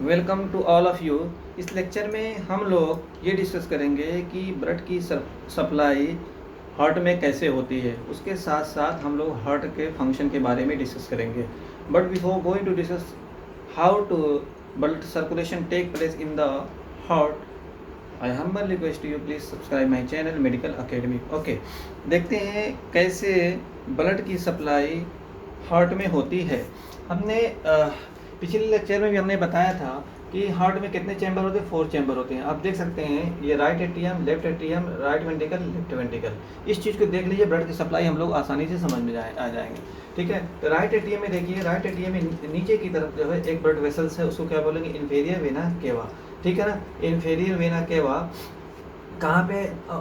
Welcome to all of you. इस lecture में हम लोग ये डिस्कस करेंगे कि ब्लड की सप्लाई हार्ट में कैसे होती है। उसके साथ साथ हम लोग हार्ट के फंक्शन के बारे में डिस्कस करेंगे। But before going to discuss how to blood circulation take place in the heart, I humble request you please subscribe my channel medical academy. Okay, देखते हैं कैसे ब्लड की सप्लाई हार्ट में होती है। हमने पिछले लेक्चर में भी हमने बताया था कि हार्ट में कितने चैम्बर होते हैं, 4 चैम्बर होते हैं। आप देख सकते हैं ये right atrium, left atrium, right ventricle, left ventricle. इस चीज़ को देख लीजिए, ब्लड की सप्लाई हम लोग आसानी से समझ में आ जाएंगे। ठीक है, तो राइट एट्रियम में देखिए, राइट एट्रियम में नीचे की तरफ जो है एक ब्लड वेसल्स है, उसको क्या बोलेंगे, इन्फीरियर वेना केवा। ठीक है ना, इन्फीरियर वेना केवा कहाँ पे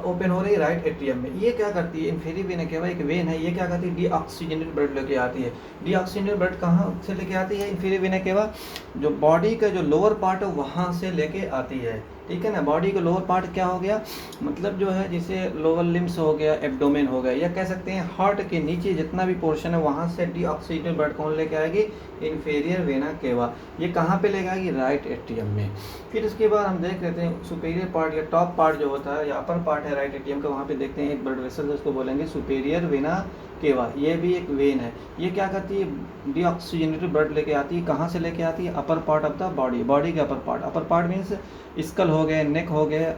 ओपन हो रही है, राइट एट्रियम में। ये क्या करती है, इन्फीरियर वेना केवा एक वेन है, ये क्या करती है, डीऑक्सीजनेटेड ब्लड लेके आती है। डीऑक्सीजनेटेड ब्लड कहाँ से लेके आती है, इन्फीरियर वेना केवा जो बॉडी का जो लोअर पार्ट है वहाँ से लेके आती है। ठीक है ना, बॉडी का लोअर पार्ट क्या हो गया, मतलब जो है जैसे लोअर लिम्स हो गया, एब्डोमेन हो गया, या कह सकते हैं हार्ट के नीचे जितना भी पोर्शन है वहाँ से डीऑक्सीजनेटेड ब्लड कौन लेके आएगी, इन्फीरियर वेना केवा। ये कहाँ पे लेके आएगी, राइट एट्रियम में। फिर उसके बाद हम देख लेते हैं सुपेरियर पार्ट या टॉप पार्ट जो होता है या अपर पार्ट है राइट एट्रियम का, वहाँ पे देखते हैं एक ब्लड वेसल है, उसको बोलेंगे सुपेरियर वेना केवा। ये भी एक वेन है। ये क्या करती है, डीऑक्सीजनेटेड ब्लड लेके आती है। कहाँ से लेके आती है, upper part of the body, body के upper part. Upper part means skull हो गए, नेक हो गए,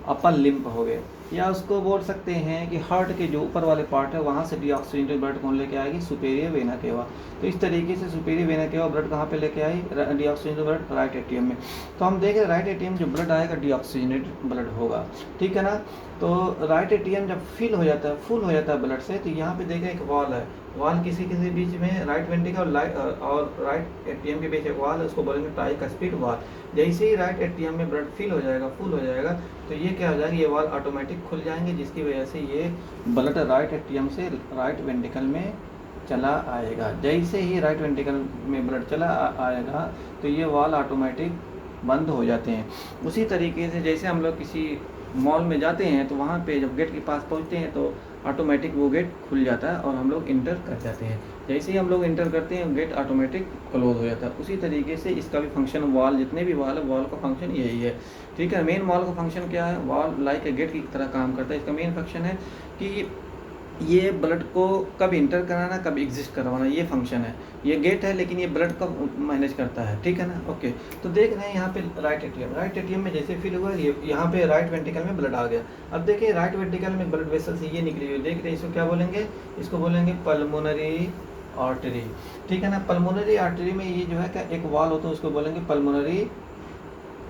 अपर लिम्प हो गए, या उसको बोल सकते हैं कि हार्ट के जो ऊपर वाले पार्ट है वहाँ से डीऑक्सीजनेटेड ब्लड कौन लेके आएगी, सुपेरियर वेना केवा। तो इस तरीके से सुपेरियर वेना केवा ब्लड कहाँ पे लेके आई, डीऑक्सीजनेटेड ब्लड राइट एट्रियम में। तो हम देख रहे हैं राइट एट्रियम जो ब्लड आएगा डीऑक्सीजनेटेड ब्लड होगा। ठीक है ना, तो राइट एट्रियम जब फिल हो जाता है, फुल हो जाता है ब्लड से, तो यहाँ पे देखें एक वॉल है। वॉल किसी किसी बीच में राइट वेंट्रिकल और राइट एट्रियम के बीच एक वॉल है, उसको बोलेंगे ट्राइकस्पिड वॉल। जैसे ही राइट एट्रियम में ब्लड फिल हो जाएगा, फुल हो जाएगा, तो ये क्या हो जाएगा, ये वॉल ऑटोमेटिक खुल जाएंगे, जिसकी वजह से ये ब्लड राइट एट्रियम से राइट वेंट्रिकल में चला आएगा। जैसे ही राइट वेंट्रिकल में ब्लड चला आएगा तो ये वॉल ऑटोमेटिक बंद हो जाते हैं। उसी तरीके से जैसे हम लोग किसी मॉल में जाते हैं तो वहाँ पे जब गेट के पास पहुँचते हैं तो ऑटोमेटिक वो गेट खुल जाता है और हम लोग इंटर कर जाते हैं। जैसे ही हम लोग इंटर करते हैं गेट ऑटोमेटिक क्लोज हो जाता है। उसी तरीके से इसका भी फंक्शन, वॉल जितने भी वॉल है, वॉल का फंक्शन यही है। ठीक है, मेन वॉल का फंक्शन क्या है, वॉल लाइक ए गेट की तरह काम करता है। इसका मेन फंक्शन है कि ये ब्लड को कब इंटर कराना, कब एग्जिस्ट करवाना, ये फंक्शन है। ये गेट है लेकिन ये ब्लड का मैनेज करता है। ठीक है ना, ओके। तो देख रहे हैं यहाँ पे राइट एट्रियम में जैसे फिल हुआ, ये यहाँ पे राइट वेंट्रिकल में ब्लड आ गया। अब देखिए राइट वेंट्रिकल में ब्लड वेसल से ये निकली हुई, देख रहे हैं, इसको क्या बोलेंगे, इसको बोलेंगे पल्मोनरी आर्टरी। ठीक है ना, पल्मोनरी आर्टरी में ये जो है क्या एक वॉल होता है, उसको बोलेंगे पल्मोनरी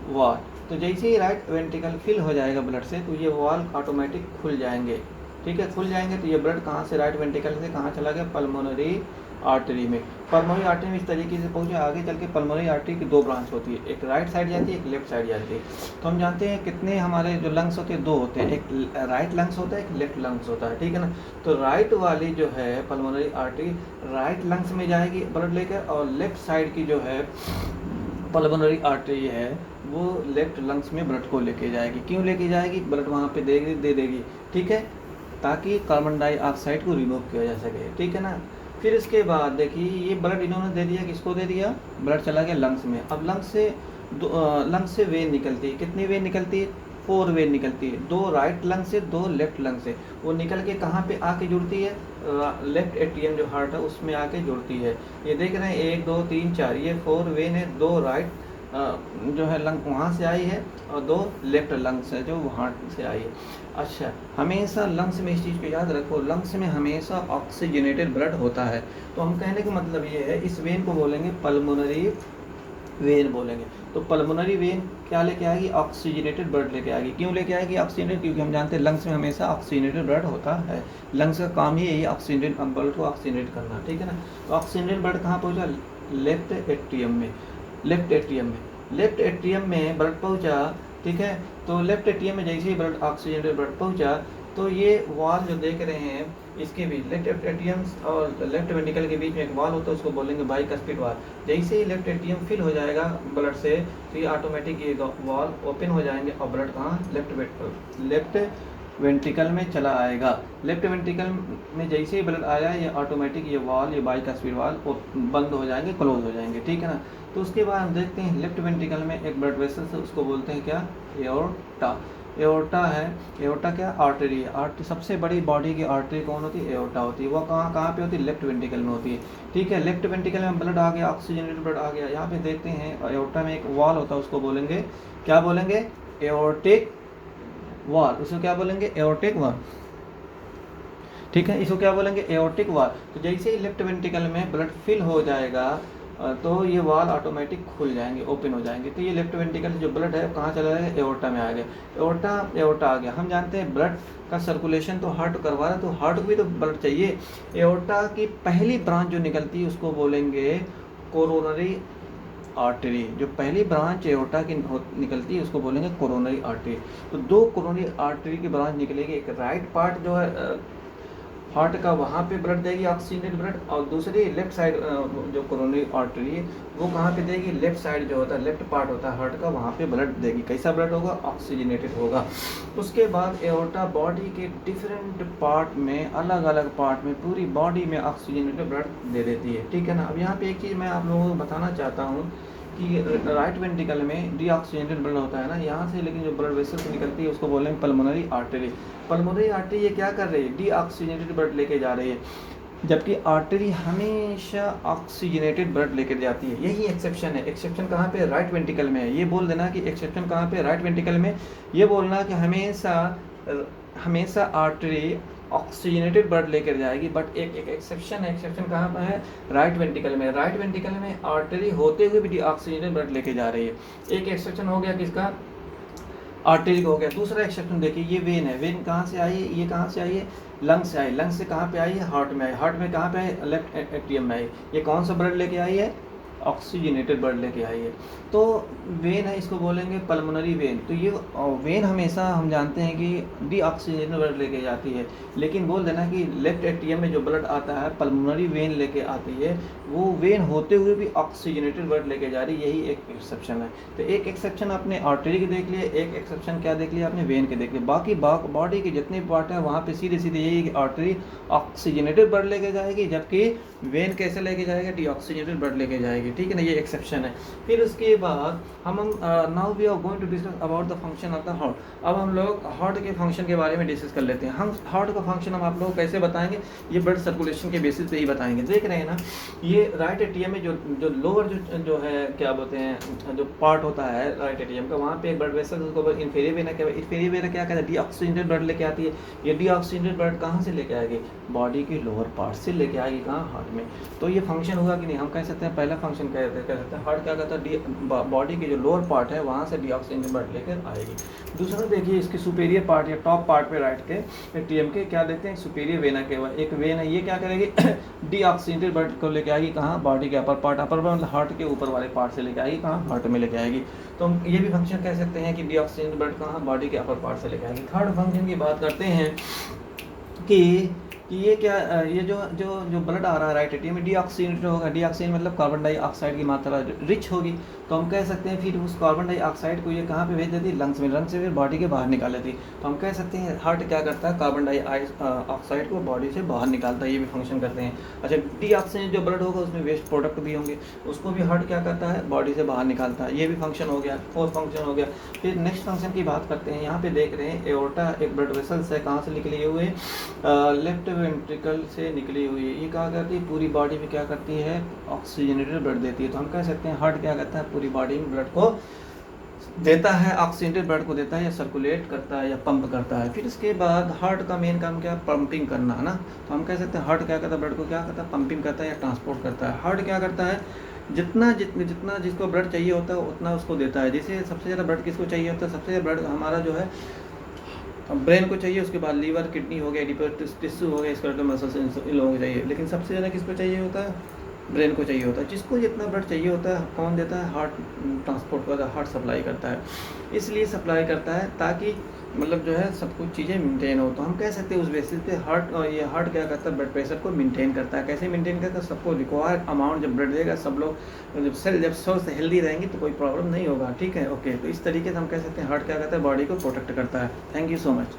वॉल। तो जैसे ही राइट वेंट्रिकल फिल हो जाएगा ब्लड से, तो ये वॉल ऑटोमेटिक खुल जाएंगे। ठीक है, खुल जाएंगे तो ये ब्लड कहाँ से, राइट वेंट्रिकल से कहाँ चला गया, पल्मोनरी आर्टरी में। पल्मोनरी आर्टरी में इस तरीके से पहुंचे, आगे चल के पल्मोनरी आर्टरी की 2 ब्रांच होती है, एक राइट साइड जाती है, एक लेफ्ट साइड जाती है। तो हम जानते हैं कितने हमारे जो लंग्स होते हैं, 2 होते हैं, एक राइट लंग्स होता है, एक लेफ्ट लंग्स होता है। ठीक है ना, तो राइट वाली जो है पल्मोनरी आर्टरी राइट लंग्स में जाएगी ब्लड लेकर, और लेफ्ट साइड की जो है पल्मोनरी आर्टरी है वो लेफ्ट लंग्स में ब्लड को लेके जाएगी। क्यों लेके जाएगी, ब्लड वहाँ पे दे देगी। ठीक है, ताकि कार्बन डाइऑक्साइड को रिमूव किया जा सके। ठीक है ना, फिर इसके बाद देखिए ये ब्लड इन्होंने दे दिया, किसको दे दिया, ब्लड चला गया लंग्स में। अब लंग्स से वेन निकलती है, कितनी वेन निकलती है, 4 वेन निकलती है, 2 राइट लंग से, 2 लेफ्ट लंग से। वो निकल के कहाँ पे आके जुड़ती है, लेफ्ट एट्रियम जो हार्ट है उसमें आके जुड़ती है। ये देख रहे हैं 1 2 3 4, ये 4 वेन है, 2 राइट जो है लंग वहाँ से आई है, और 2 लेफ्ट लंग्स है जो हार्ट से आई है। अच्छा, हमेशा लंग्स में इस चीज़ को याद रखो, लंग्स में हमेशा ऑक्सीजनेटेड ब्लड होता है। तो हम कहने का मतलब ये है, इस वेन को बोलेंगे पल्मोनरी वेन बोलेंगे। तो पल्मोनरी वेन क्या लेके आएगी, ऑक्सीजनेटेड ब्लड लेके आएगी। क्यों लेके आएगी ऑक्सीजनेटेड, क्योंकि हम जानते हैं लंग्स में हमेशा ऑक्सीजनेटेड ब्लड होता है। लंग्स का काम ही यही ऑक्सीजनेट ब्लड को ऑक्सीजनेट करना। ठीक है ना, तो ऑक्सीजनेटेड ब्लड कहाँ पहुँचा, लेफ्ट एट्रियम में। लेफ्ट एट्रियम में ब्लड पहुंचा। ठीक है, तो लेफ्ट एट्रियम में जैसे ही ब्लड ऑक्सीजनेटेड ब्लड पहुंचा, तो ये वॉल जो देख रहे हैं इसके बीच, लेफ्ट एट्रियम और लेफ्ट वेंट्रिकल के बीच में एक वॉल होता है, उसको बोलेंगे बाइकस्पिड वॉल। जैसे ही लेफ्ट एट्रियम फिल हो जाएगा ब्लड से, तो ये ऑटोमेटिक ये वॉल ओपन हो जाएंगे और ब्लड कहाँ, लेफ्ट वेंट्रिकल में चला आएगा। लेफ्ट वेंट्रिकल में जैसे ही ब्लड आया ये ऑटोमेटिक ये वाल, ये बाइकास्पिड वाल बंद हो जाएंगे, क्लोज हो जाएंगे, ठीक है ना। तो उसके बाद हम देखते हैं लेफ्ट वेंट्रिकल में एक ब्लड वेसल है, उसको बोलते हैं क्या, एओर्टा। एओर्टा है, एओर्टा क्या, आर्टरी है। आर्टरी सबसे बड़ी बॉडी की आर्टरी कौन होती है, एओर्टा होती है। वो कहाँ कहाँ पे होती है, लेफ्ट वेंट्रिकल में होती है, ठीक है। लेफ्ट वेंट्रिकल में ब्लड आ गया, ऑक्सीजनेटेड ब्लड आ गया। यहाँ पे देखते हैं एओर्टा में एक वॉल होता है, उसको बोलेंगे क्या, बोलेंगे एओर्टिक वॉल। उसको क्या बोलेंगे, एओर्टिक वॉल, ठीक है। इसको क्या बोलेंगे, एओर्टिक वॉल। तो जैसे ही लेफ्ट वेंट्रिकल में ब्लड फिल हो जाएगा तो ये वाल ऑटोमेटिक खुल जाएंगे, ओपन हो जाएंगे। तो ये लेफ्ट वेंट्रिकल जो ब्लड है कहाँ चला जाएगा, एओर्टा में आ गया। एओर्टा आ गया। हम जानते हैं ब्लड का सर्कुलेशन तो हार्ट करवा रहा है, तो हार्ट को भी तो ब्लड चाहिए। एओर्टा की पहली ब्रांच जो निकलती है उसको बोलेंगे कोरोनरी आर्टरी। जो पहली ब्रांच एओर्टा की निकलती है उसको बोलेंगे कोरोनरी आर्टरी। तो दो कोरोनरी आर्टरी की ब्रांच निकलेगी, एक राइट पार्ट जो है हार्ट का, वहाँ पे ब्लड देगी ऑक्सीजनेटेड ब्लड, और दूसरी लेफ्ट साइड जो कोरोनरी आर्टरी है वो कहाँ पे देगी, लेफ्ट साइड जो होता है, लेफ्ट पार्ट होता है हार्ट का, वहाँ पे ब्लड देगी। कैसा ब्लड होगा, ऑक्सीजनेटेड होगा। उसके बाद एओर्टा बॉडी के डिफरेंट पार्ट में, अलग अलग पार्ट में, पूरी बॉडी में ऑक्सीजनेटेड ब्लड दे देती है, ठीक है ना। अब यहाँ पे एक चीज़ मैं आप लोगों को बताना चाहता हूँ कि राइट वेंट्रिकल में डीऑक्सीजनेटेड ब्लड होता है ना यहाँ से, लेकिन जो ब्लड वेसल से निकलती है उसको बोलेंगे पल्मोनरी आर्टरी। पल्मोनरी आर्टरी ये क्या कर रही है, डीऑक्सीजनेटेड ब्लड लेके जा रही है, जबकि आर्टरी हमेशा ऑक्सीजनेटेड ब्लड लेकर जाती है। यही एक्सेप्शन है। एक्सेप्शन कहाँ पे, राइट वेंट्रिकल में है। ये बोल देना कि एक्सेप्शन कहाँ पे, राइट वेंट्रिकल में। ये बोलना कि हमेशा आर्टरी ऑक्सीजनेटेड ब्लड लेकर जाएगी, बट एक एक्सेप्शन है। एक्सेप्शन कहाँ पर है, राइट वेंट्रिकल में। राइट वेंट्रिकल में आर्टरी होते हुए भी डीऑक्सीजनेटेड ब्लड लेके जा रही है। एक एक्सेप्शन हो गया किसका, आर्टरी का हो गया। दूसरा एक्सेप्शन देखिए, ये वेन है। वेन कहाँ से आई है, ये कहाँ से आई है, लंग से आई। लंग से कहाँ पे आई है, हार्ट में आई। हार्ट में कहाँ पे आई, लेफ्ट एट्रियम में आई। ये कौन सा ब्लड लेके आई है, ऑक्सीजनेटेड ब्लड लेके आई है। तो वेन है, इसको बोलेंगे पल्मोनरी वेन। तो ये वेन हमेशा हम जानते हैं कि डीऑक्सीजनेटेड ब्लड लेके जाती है, लेकिन बोल देना कि लेफ्ट एट्रियम में जो ब्लड आता है पल्मोनरी वेन लेके आती है, वो वेन होते हुए भी ऑक्सीजनेटेड ब्लड लेके जा रही है। यही एक एक्सेप्शन है। तो एक एक्सेप्शन आपने आर्टरी के देख लिए, एक एक्सेप्शन क्या देख लिया आपने, वेन के देख लिए। बाकी बॉडी के जितने पार्ट है वहाँ पे सीधे सीधे यही कि आर्टरी ऑक्सीजनेटेड ब्लड लेके जाएगी, जबकि वेन कैसे लेके जाएगा, डीऑक्सीजनेटेड ब्लड लेके जाएगी, ठीक है ना। ये एक्सेप्शन है। फिर उसके बाद हम now we are going to discuss about the function of the heart. अब हम लोग हार्ट के फंक्शन के बारे में डिस्कस कर लेते हैं। हम हार्ट का फंक्शन हम आप लोग कैसे बताएंगे, ये ब्लड सर्कुलेशन के बेसिस पे ही बताएंगे। देख रहे हैं ना, ये राइट एट्रियम में जो लोअर जो है क्या बोलते हैं, जो पार्ट होता है राइट एट्रियम का, वहाँ पे ब्लड वेसल, उसको इंफीरियर वेना क्या, इंफीरियर वेना क्या कहता है, डीऑक्सीजनेटेड ब्लड लेके आती है। ये डीऑक्सीजनेटेड ब्लड कहाँ से लेके आएगी, बॉडी के लोअर पार्ट से लेके आएगी, कहाँ, हार्ट में। तो ये फंक्शन हुआ कि नहीं, हम कह सकते हैं पहला फंक्शन कह सकते हैं। हार्ट क्या कहता है, बॉडी के जो लोअर पार्ट है वहाँ से डीऑक्सीजनेटेड ब्लड लेकर आएगी। दूसरा देखिए, इसके सुपेरियर पार्ट या टॉप पार्ट पे राइट के एट्रियम के क्या देखते हैं, सुपेरियर वेना के एक वेन है, ये क्या करेगी, डीऑक्सीजनेटेड ब्लड को लेके आएगी कहाँ, बॉडी के अपर पार्ट मतलब हार्ट के ऊपर वाले पार्ट से लेके आएगी, कहाँ, हार्ट में लेके आएगी। तो हम ये भी फंक्शन कह सकते हैं कि डीऑक्सीजनेटेड ब्लड कहाँ, बॉडी के अपर पार्ट से लेके आएगी। थर्ड फंक्शन की बात करते हैं कि ये क्या, ये जो ब्लड आ रहा है राइट एट्रियम में डीऑक्सीजनेटेड होगा। डीऑक्सीजन मतलब कार्बन डाइऑक्साइड की मात्रा रिच होगी, तो हम कह सकते हैं फिर उस कार्बन डाइऑक्साइड को ये कहाँ पे भेज देती है, लंग्स में। लंग्स से फिर बॉडी के बाहर निकाल लेती है। तो हम कह सकते हैं हार्ट क्या करता है, कार्बन डाइऑक्साइड को बॉडी से बाहर निकालता है। ये भी फंक्शन करते हैं। अच्छा, डीऑक्सीजन जो ब्लड होगा उसमें वेस्ट प्रोडक्ट भी होंगे, उसको भी हार्ट क्या करता है, बॉडी से बाहर निकालता है। ये भी फंक्शन हो गया, फोर्थ फंक्शन हो गया। फिर नेक्स्ट फंक्शन की बात करते हैं। यहाँ पे देख रहे हैं एओर्टा एक ब्लड वेसल्स है, कहाँ से निकले हुए, लेफ्ट वेंट्रिकल से निकली हुई है। ये क्या करती है, पूरी बॉडी में क्या करती है, ऑक्सीजनेटेड ब्लड देती है। तो हम कह सकते हैं हार्ट क्या करता है, पूरी बॉडी में ब्लड को देता है, ऑक्सीजनेटेड ब्लड को देता है, या सर्कुलेट करता है, या पंप करता है। फिर इसके बाद हार्ट का मेन काम क्या है, पंपिंग करना है ना। तो हम कह सकते हैं हार्ट क्या करता है, ब्लड को क्या करता है, पंपिंग करता है या ट्रांसपोर्ट करता है। हार्ट क्या करता है, जितना जिसको ब्लड चाहिए होता है उतना उसको देता है। जैसे सबसे ज़्यादा ब्लड किसको चाहिए होता है, सबसे ज़्यादा ब्लड हमारा जो है ब्रेन को चाहिए, उसके बाद लीवर, किडनी हो गया, एडिपोज टिश्यू हो गया, स्केलेटल मसल्स, इन लोगों को चाहिए। लेकिन सबसे ज़्यादा किसको चाहिए होता है, ब्रेन को चाहिए होता है। जिसको जितना ब्लड चाहिए होता है कौन देता है, हार्ट ट्रांसपोर्ट करता है, हार्ट सप्लाई करता है। इसलिए सप्लाई करता है ताकि मतलब जो है सब कुछ चीज़ें मेंटेन हो। तो हम कह सकते हैं उस बेसिस पे ये हार्ट क्या करता है, ब्लड प्रेशर को मेंटेन करता है। कैसे मेंटेन करता है, सबको रिक्वायर्ड अमाउंट जब ब्लड देगा, सब लोग जब स्वस्थ हेल्दी रहेंगे तो कोई प्रॉब्लम नहीं होगा, ठीक है, ओके। तो इस तरीके से हम कह सकते हैं हार्ट क्या करता है, बॉडी को प्रोटेक्ट करता है। Thank you so much.